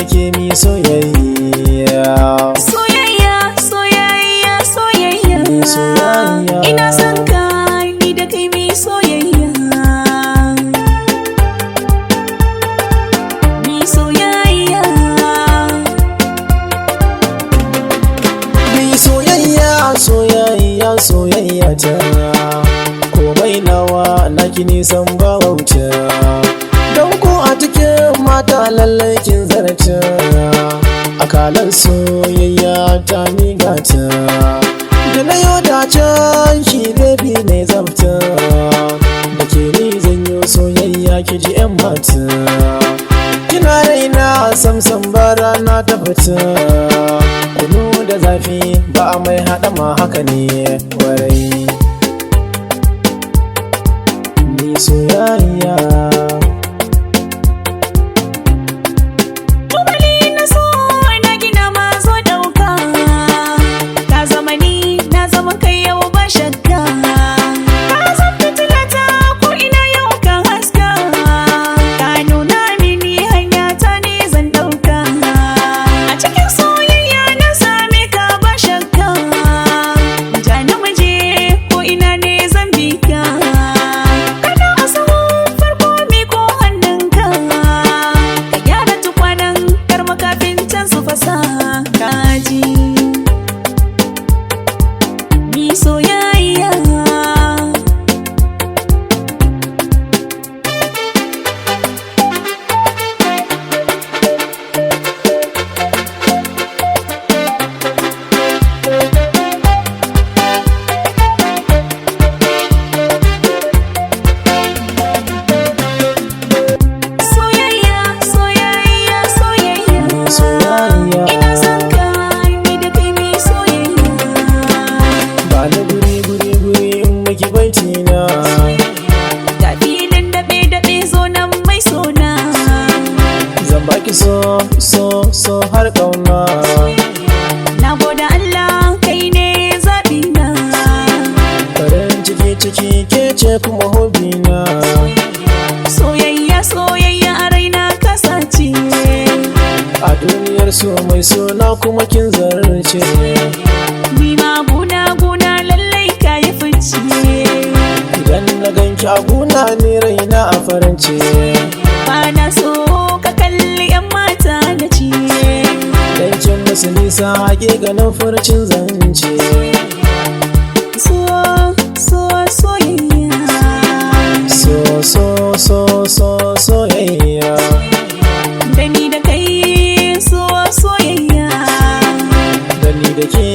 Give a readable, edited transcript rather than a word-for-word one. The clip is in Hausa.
da ke mi soyayya. Soyayya, soyayya, soyayya, Soyayya. ina son ka ni da kai mi soyayya. Mi soyayya. Mi soyayya, soyayya, soyayya ta. Komai nawa naki nisan ba wauta. Don ko a cikin mata lallai kin zarta. Akalan soyayya ta ni gata. Da na yau da can shi baby mai zabta. Da ke ni zan yi soyayya ki ji 'yan mata. Kina raina samsam ba rana ta fita. Kunu da zafi ba a mai haɗa ma haka ne warai. Ni soyayya. Tubali na so na gina mazo dauka. Ka zama ni na zama kai yau ba shakka. Ka zama fitilata ko ina yau kan haska. Ka nuna mini hanya ta ne zan dauka. A cikin soyayya na same ka ba shakka. Ja na muje ko ina ne zan bi ka. Kana a sahun farko miko hannunka. Ka gyara tukwanen kar makafin can su fasa kaji. Mi soyayya. Soyayya, soyayya, soyayya, Soyayya. ina son ka ni da kai mi soyayya. Ba na guri guri guri in maki baiti na. Ga filin daɓe-daɓe zo nan mai sona. Zan baki so so so har ƙauna. Na gode Allah kai ne zaɓina. Farin ciki ciki ke ce kuma hobi na. Soyayya, soyayya a raina ka sace. A duniyar so mai suna kuma kin zarce. Ni ma guna lallai ka yi fice. Idan na ganki a guna ne raina a farance. Ba na so ka kalli 'yan mata na ciye. Dan kin musu nisa hakikanin furcin zance. So, so, soyayya. So so so so soyayya. Da ni da kai so soyayya. Da ni da ke